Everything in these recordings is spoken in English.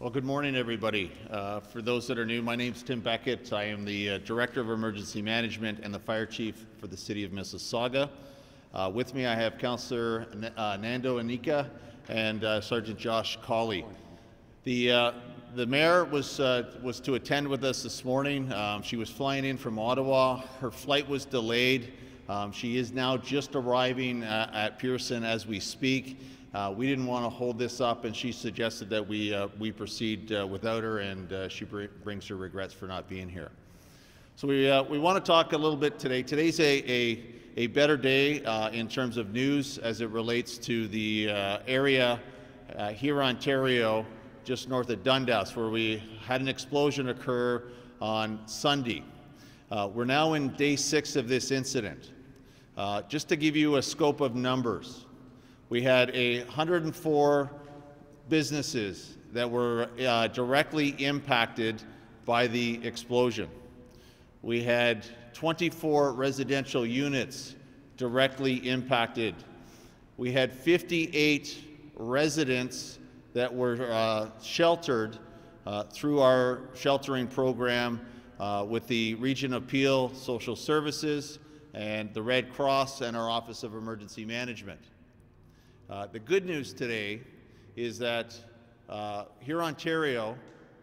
Well, good morning, everybody. For those that are new, my name is Tim Beckett. I am the Director of Emergency Management and the Fire Chief for the City of Mississauga. With me, I have Councillor Nando Anika and Sergeant Josh Cawley. The Mayor was to attend with us this morning. She was flying in from Ottawa. Her flight was delayed. She is now just arriving at Pearson as we speak. We didn't want to hold this up, and she suggested that we proceed without her, and she brings her regrets for not being here. So we want to talk a little bit today. Today's a better day in terms of news as it relates to the area here in Ontario, just north of Dundas, where we had an explosion occur on Sunday. We're now in day 6 of this incident. Just to give you a scope of numbers, we had 104 businesses that were directly impacted by the explosion. We had 24 residential units directly impacted. We had 58 residents that were sheltered through our sheltering program with the Region of Peel Social Services and the Red Cross and our Office of Emergency Management. The good news today is that here Ontario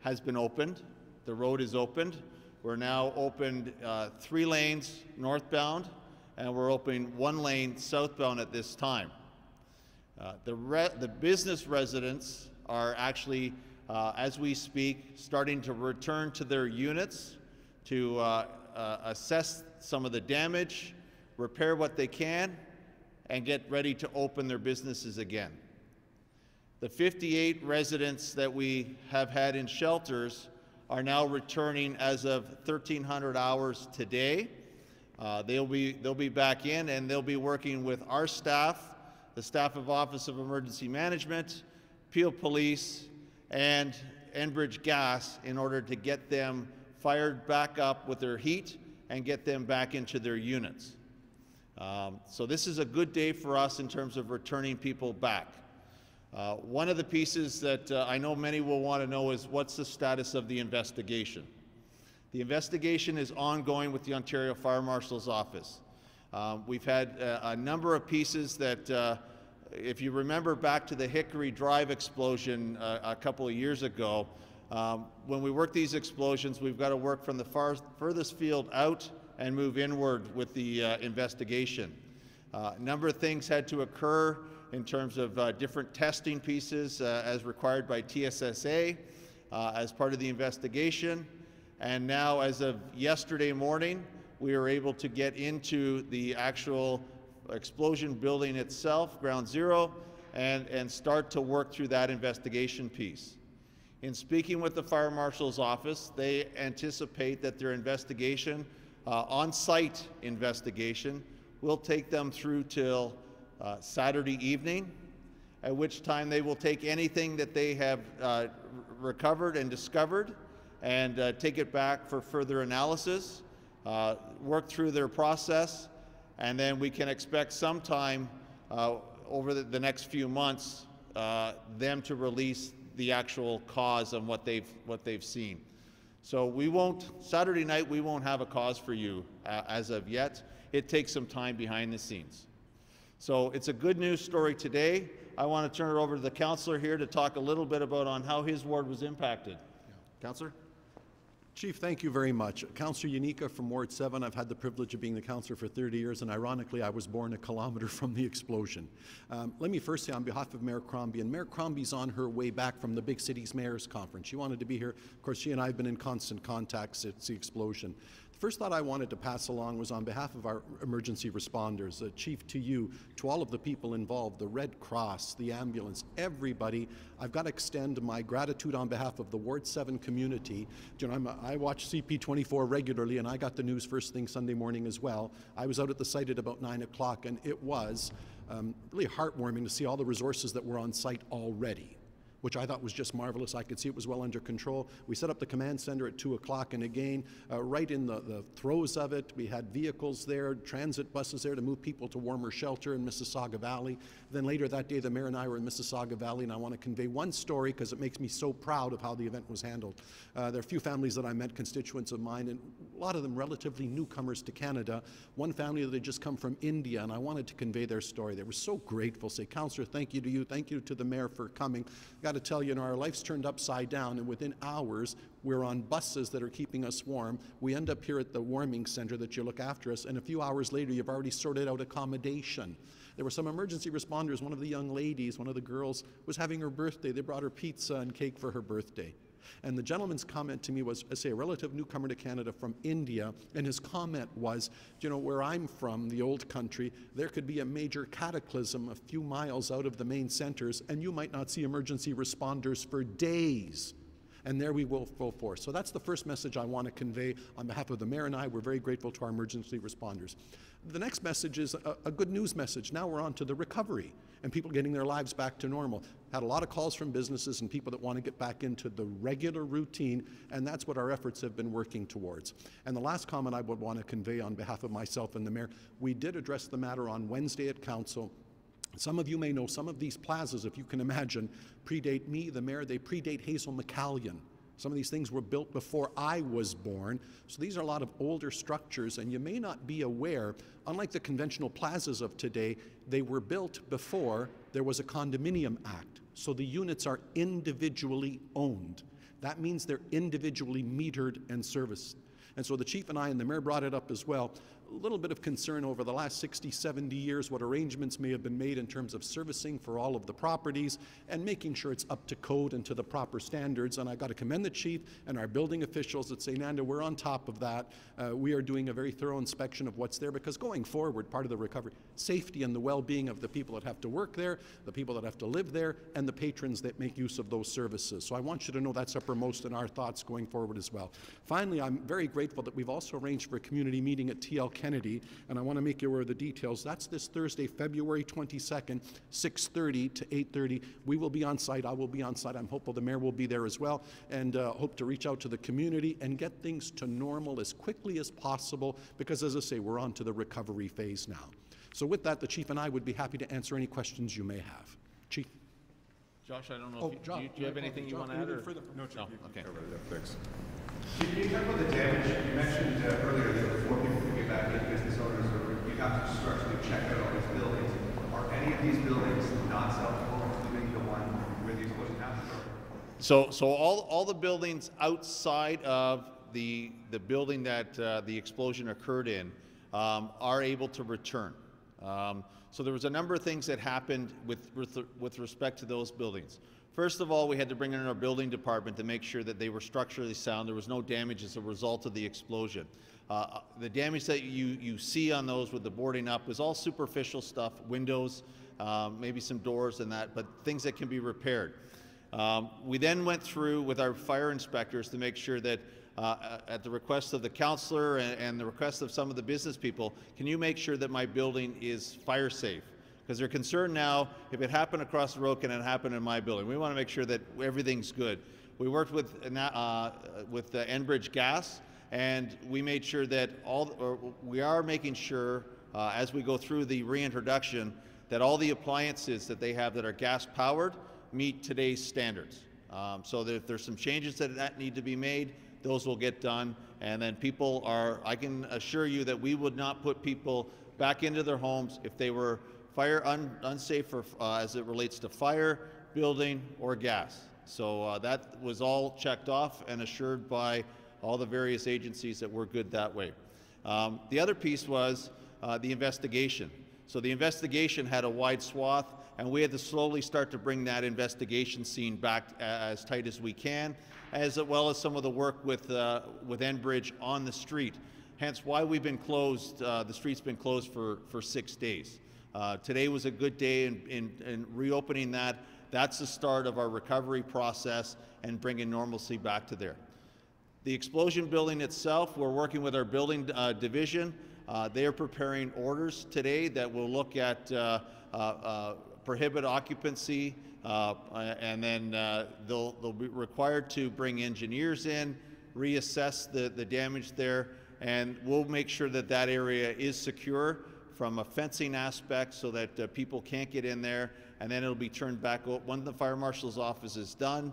has been opened. The road is opened. We're now opened 3 lanes northbound, and we're opening 1 lane southbound at this time. The business residents are actually, as we speak, starting to return to their units to assess some of the damage, repair what they can, and get ready to open their businesses again. The 58 residents that we have had in shelters are now returning as of 1300 hours today. They'll be back in, and they'll be working with our staff, the staff of Office of Emergency Management, Peel Police, and Enbridge Gas in order to get them fired back up with their heat and get them back into their units. So this is a good day for us in terms of returning people back. One of the pieces that I know many will want to know is what's the status of the investigation. The investigation is ongoing with the Ontario Fire Marshal's Office. We've had a number of pieces that, if you remember back to the Hickory Drive explosion a couple of years ago, when we work these explosions, we've got to work from the furthest field out and move inward with the investigation. A number of things had to occur in terms of different testing pieces as required by TSSA as part of the investigation. And now, as of yesterday morning, we were able to get into the actual explosion building itself, ground zero, and start to work through that investigation piece. In speaking with the Fire Marshal's Office, they anticipate that their investigation, on-site investigation, will take them through till Saturday evening, at which time they will take anything that they have recovered and discovered and take it back for further analysis, work through their process, and then we can expect sometime over the next few months them to release the actual cause and what they've seen. So Saturday night we won't have a cause for you as of yet. It takes some time behind the scenes. So it's a good news story today. I want to turn it over to the councillor here to talk a little bit about on how his ward was impacted. Yeah. Councillor? Chief, thank you very much. Councillor Unica from Ward 7. I've had the privilege of being the councillor for 30 years, and ironically, I was born a kilometre from the explosion. Let me first say on behalf of Mayor Crombie, and Mayor Crombie's on her way back from the Big Cities Mayor's Conference. She wanted to be here. Of course, she and I have been in constant contact since the explosion. The first thought I wanted to pass along was on behalf of our emergency responders, Chief, to you, to all of the people involved, the Red Cross, the ambulance, everybody. I've got to extend my gratitude on behalf of the Ward 7 community. You know, I watch CP24 regularly, and I got the news first thing Sunday morning as well. I was out at the site at about 9 o'clock, and it was really heartwarming to see all the resources that were on site already. which I thought was just marvelous. I could see it was well under control. We set up the command center at 2 o'clock, and again, right in the throes of it, we had vehicles there, transit buses there to move people to warmer shelter in Mississauga Valley. Then later that day, the mayor and I were in Mississauga Valley, and I want to convey one story because it makes me so proud of how the event was handled. There are a few families that I met, constituents of mine, and a lot of them relatively newcomers to Canada. One family that had just come from India, and I wanted to convey their story. They were so grateful, say, Councillor, thank you to you, thank you to the mayor for coming. Got to tell you, our life's turned upside down, and within hours, we're on buses that are keeping us warm. We end up here at the warming center that you look after us, and a few hours later, you've already sorted out accommodation. There were some emergency responders. One of the young ladies, one of the girls, was having her birthday. They brought her pizza and cake for her birthday. And the gentleman's comment to me was, I say, a relative newcomer to Canada from India, and his comment was, you know, where I'm from, the old country, there could be a major cataclysm a few miles out of the main centers, and you might not see emergency responders for days. And there we will go forth. So that's the first message I want to convey on behalf of the mayor and I. We're very grateful to our emergency responders. The next message is a good news message. Now we're on to the recovery and people getting their lives back to normal. Had a lot of calls from businesses and people that want to get back into the regular routine, and that's what our efforts have been working towards. And the last comment I would want to convey on behalf of myself and the mayor, we did address the matter on Wednesday at Council. Some of you may know some of these plazas, if you can imagine, predate me, the mayor. They predate Hazel McCallion. Some of these things were built before I was born. So these are a lot of older structures, and you may not be aware, unlike the conventional plazas of today, they were built before there was a condominium act. So the units are individually owned. That means they're individually metered and serviced. And so the chief and I and the mayor brought it up as well. A little bit of concern over the last 60, 70 years, what arrangements may have been made in terms of servicing for all of the properties and making sure it's up to code and to the proper standards. And I got to commend the chief and our building officials that say, Nanda, we're on top of that. We are doing a very thorough inspection of what's there, because going forward, part of the recovery, safety and the well-being of the people that have to work there, the people that have to live there, and the patrons that make use of those services. So I want you to know that's uppermost in our thoughts going forward as well. Finally, I'm very grateful that we've also arranged for a community meeting at TL Kennedy, and I want to make you aware of the details. That's this Thursday, February 22nd, 6:30 to 8:30. We will be on site. I will be on site. I'm hopeful the mayor will be there as well, and hope to reach out to the community and get things to normal as quickly as possible, because, as I say, we're on to the recovery phase now. So with that, the chief and I would be happy to answer any questions you may have. Chief. Josh, I don't know if do you have anything you want to add? No, Chief. Okay. Thanks. Chief, can you talk about the damage? You mentioned earlier that before people can get back in, business owners, or you have to structurally check out all these buildings. Are any of these buildings not self-contained, including the one where the explosion happened? So all the buildings outside of the building that the explosion occurred in are able to return. So there was a number of things that happened with respect to those buildings. First of all, we had to bring in our building department to make sure that they were structurally sound. There was no damage as a result of the explosion. The damage that you see on those with the boarding up was all superficial stuff, windows, maybe some doors and that, but things that can be repaired. We then went through with our fire inspectors to make sure that at the request of the councillor and the request of some of the business people, can you make sure that my building is fire safe? Because they're concerned now, if it happened across the road, can it happen in my building? We want to make sure that everything's good. We worked with Enbridge Gas, and we made sure that we are making sure as we go through the reintroduction that all the appliances that they have that are gas powered meet today's standards. So that if there's some changes that need to be made, those will get done. And then I can assure you that we would not put people back into their homes if they were unsafe as it relates to fire, building, or gas. So that was all checked off and assured by all the various agencies that we're good that way. The other piece was the investigation. So the investigation had a wide swath, and we had to slowly start to bring that investigation scene back as tight as we can, as well as some of the work with Enbridge on the street. Hence why we've been closed, the street's been closed for 6 days. Today was a good day in reopening that. That's the start of our recovery process and bringing normalcy back to there. The explosion building itself, we're working with our building division. They are preparing orders today that will look at prohibit occupancy and then they'll be required to bring engineers in, reassess the damage there, and we'll make sure that that area is secure from a fencing aspect so that people can't get in there, and then it'll be turned back. When the fire marshal's office is done,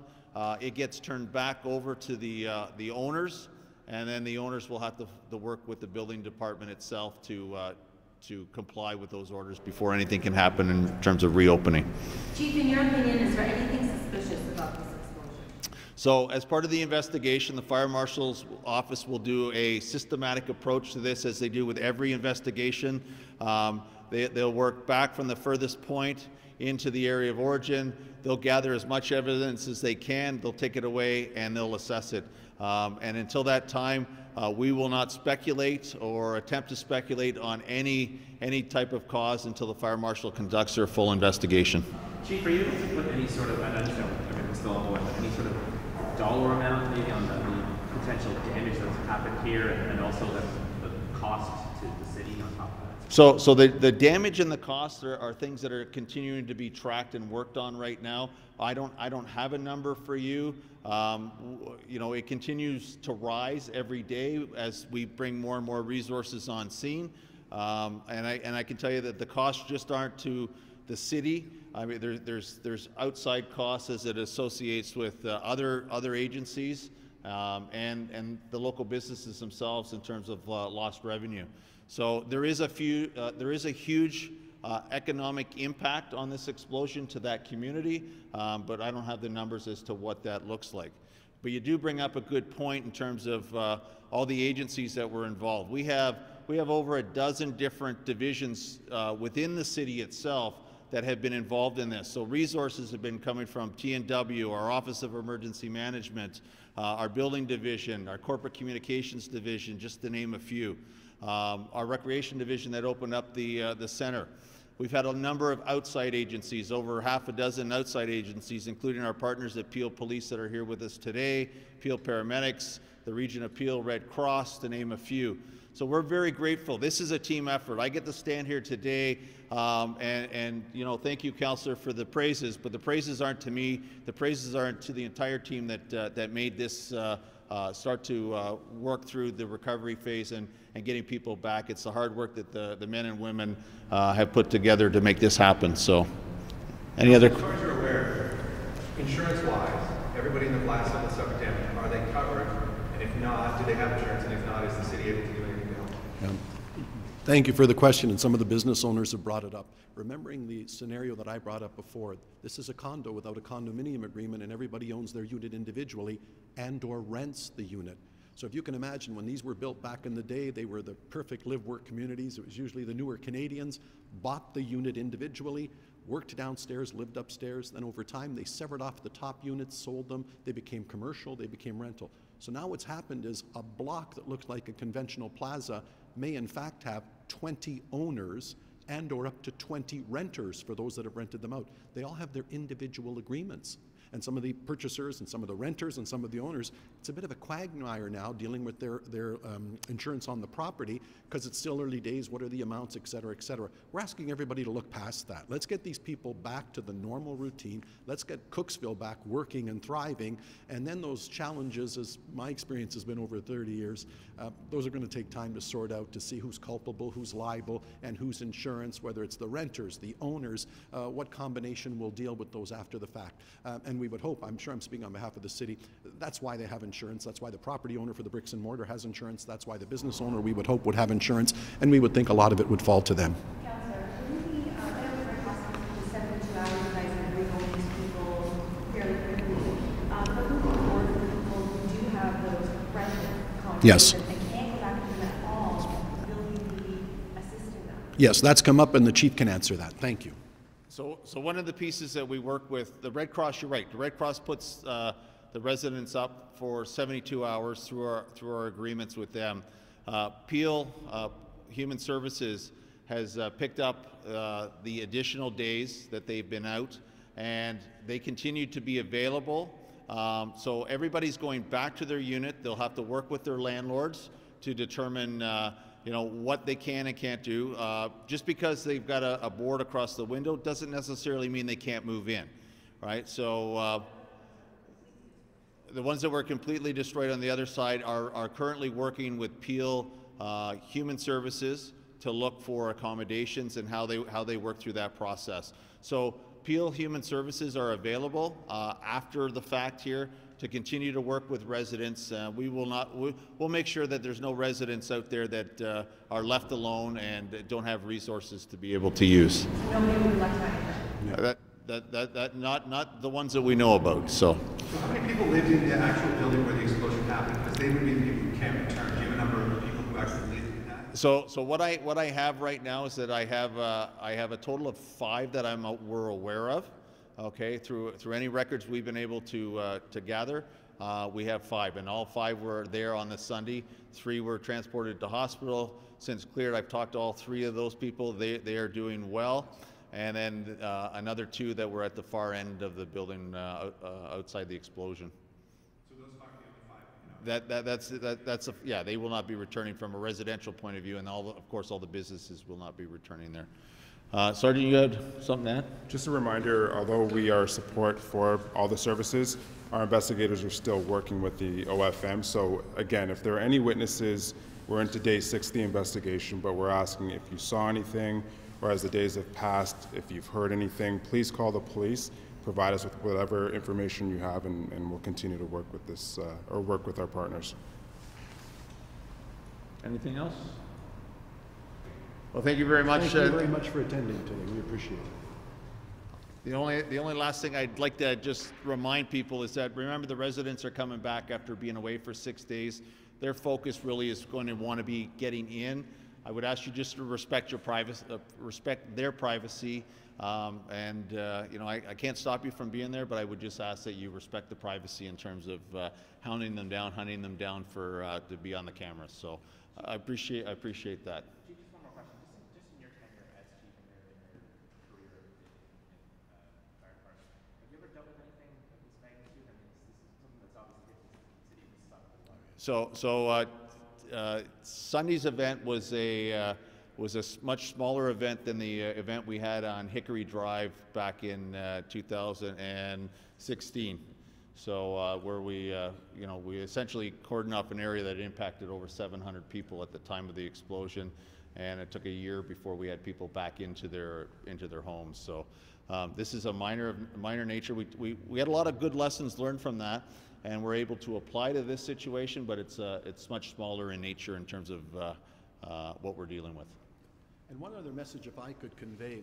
it gets turned back over to the owners, and then the owners will have to work with the building department itself to comply with those orders before anything can happen in terms of reopening. Chief, in your opinion, is there anything suspicious about this explosion? So as part of the investigation, the fire marshal's office will do a systematic approach to this, as they do with every investigation. They'll work back from the furthest point into the area of origin. They'll gather as much evidence as they can. They'll take it away and they'll assess it. And until that time, we will not speculate or attempt to speculate on any type of cause until the fire marshal conducts their full investigation. Chief, are you able to put any sort of, I understand everything's still ongoing, but any sort of dollar amount maybe on the potential damage that's happened here, and also the cost to the city on top of that? So the damage and the costs are things that are continuing to be tracked and worked on right now. I don't have a number for you. You know, it continues to rise every day as we bring more and more resources on scene. And I can tell you that the costs just aren't to the city. I mean, there's outside costs as it associates with other agencies and the local businesses themselves in terms of lost revenue. So there is a huge economic impact on this explosion to that community, but I don't have the numbers as to what that looks like. But you do bring up a good point in terms of all the agencies that were involved. We have over a dozen different divisions within the city itself that have been involved in this. So resources have been coming from T&W, our Office of Emergency Management, our Building Division, our Corporate Communications Division, just to name a few. Our Recreation Division that opened up the center. We've had a number of outside agencies, over half a dozen outside agencies, including our partners at Peel Police that are here with us today, Peel Paramedics, the Region of Peel Red Cross, to name a few. So we're very grateful. This is a team effort. I get to stand here today and you know, thank you, Councillor, for the praises, but the praises aren't to me. The praises are to the entire team that made this start to work through the recovery phase and getting people back. It's the hard work that the men and women have put together to make this happen. So, any other? As far as you're aware, insurance-wise, everybody in the blast zone that suffered damage, are they covered? And if not, do they have insurance? And if not, is the city able to do anything to help? Thank you for the question, and some of the business owners have brought it up. Remembering the scenario that I brought up before, this is a condo without a condominium agreement, and everybody owns their unit individually and/or rents the unit. So if you can imagine, when these were built back in the day, they were the perfect live-work communities. It was usually the newer Canadians, bought the unit individually, worked downstairs, lived upstairs, then over time they severed off the top units, sold them, they became commercial, they became rental. So now what's happened is a block that looks like a conventional plaza may in fact have 20 owners and/or up to 20 renters for those that have rented them out. They all have their individual agreements. And some of the purchasers and some of the renters and some of the owners, it's a bit of a quagmire now dealing with their insurance on the property because it's still early days. What are the amounts, et cetera, et cetera. We're asking everybody to look past that. Let's get these people back to the normal routine. Let's get Cooksville back working and thriving. And then those challenges, as my experience has been over 30 years, those are going to take time to sort out, to see who's culpable, who's liable, and whose insurance, whether it's the renters, the owners, what combination will deal with those after the fact. And we would hope, I'm sure I'm speaking on behalf of the city, that's why they have insurance, that's why the property owner for the bricks and mortar has insurance, that's why the business owner, we would hope, would have insurance, and we would think a lot of it would fall to them. Councillor, wouldn't it be very possible to 72 hours you guys can bring home these people fairly quickly? But moving forward, for people who do have those rental contracts Yes. and can't go back to them at all, will you be assisting them? Yes, that's come up, and the chief can answer that. Thank you. So one of the pieces that we work with, the Red Cross, you're right, the Red Cross puts the residents up for 72 hours through our agreements with them. Peel Human Services has picked up the additional days that they've been out, and they continue to be available. So everybody's going back to their unit. They'll have to work with their landlords to determine you know, what they can and can't do. Just because they've got a board across the window doesn't necessarily mean they can't move in. right? So the ones that were completely destroyed on the other side are currently working with Peel Human Services to look for accommodations and how they work through that process. So Peel Human Services are available after the fact here to continue to work with residents. We'll make sure that there's no residents out there that are left alone and don't have resources to be able to use. Nobody will be left behind. Not the ones that we know about. So how many people lived in the actual building where the explosion happened? Because they would be the people who can't return. Do you have a number of people who actually lived in that? So what I have right now is that I have a total of 5 that we're aware of. Okay, through any records we've been able to gather, we have 5, and all 5 were there on the Sunday. 3 were transported to hospital. Since cleared, I've talked to all 3 of those people. They are doing well, and then another 2 that were at the far end of the building outside the explosion. So those 5 are the other 5. That's yeah. They will not be returning from a residential point of view, and of course all the businesses will not be returning there. Sergeant, you had something to add? Just a reminder, although we are support for all the services, our investigators are still working with the OFM. So again, if there are any witnesses, we're into day 6 of the investigation, but we're asking if you saw anything, or as the days have passed, if you've heard anything, please call the police, provide us with whatever information you have, and we'll continue to work with this, or work with our partners. Anything else? Well, thank you very much. Thank you very much for attending today. We appreciate it. The only last thing I'd like to just remind people is that, remember, the residents are coming back after being away for 6 days. Their focus really is going to want to be getting in. I would ask you just to respect your privacy, respect their privacy, and you know, I can't stop you from being there, but I would just ask that you respect the privacy in terms of hunting them down for to be on the camera. So I appreciate that. So Sunday's event was a much smaller event than the event we had on Hickory Drive back in 2016. So where we essentially cordoned off an area that impacted over 700 people at the time of the explosion, and it took a year before we had people back into their homes. So this is a minor nature. We had a lot of good lessons learned from that, and we're able to apply to this situation, but it's much smaller in nature in terms of what we're dealing with. And one other message, if I could convey,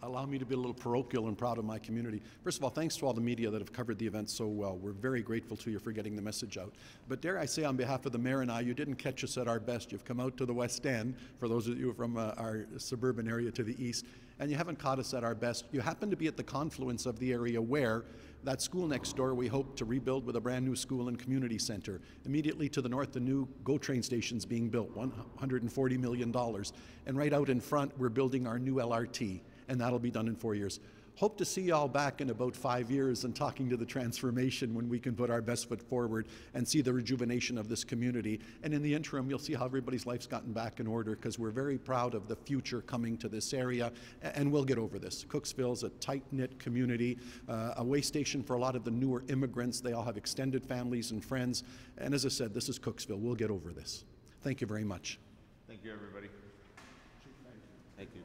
allow me to be a little parochial and proud of my community. First of all, thanks to all the media that have covered the event so well. We're very grateful to you for getting the message out. But dare I say, on behalf of the mayor and I, you didn't catch us at our best. You've come out to the West End, for those of you from our suburban area to the east, and you haven't caught us at our best. You happen to be at the confluence of the area where that school next door we hope to rebuild with a brand new school and community center. Immediately to the north, the new GO train station's being built, $140 million. And right out in front, we're building our new LRT, and that'll be done in 4 years. Hope to see you all back in about 5 years and talking to the transformation when we can put our best foot forward and see the rejuvenation of this community. And in the interim, you'll see how everybody's life's gotten back in order, because we're very proud of the future coming to this area, and we'll get over this. Cooksville's a tight-knit community, a way station for a lot of the newer immigrants. They all have extended families and friends. And as I said, this is Cooksville. We'll get over this. Thank you very much. Thank you, everybody. Thank you.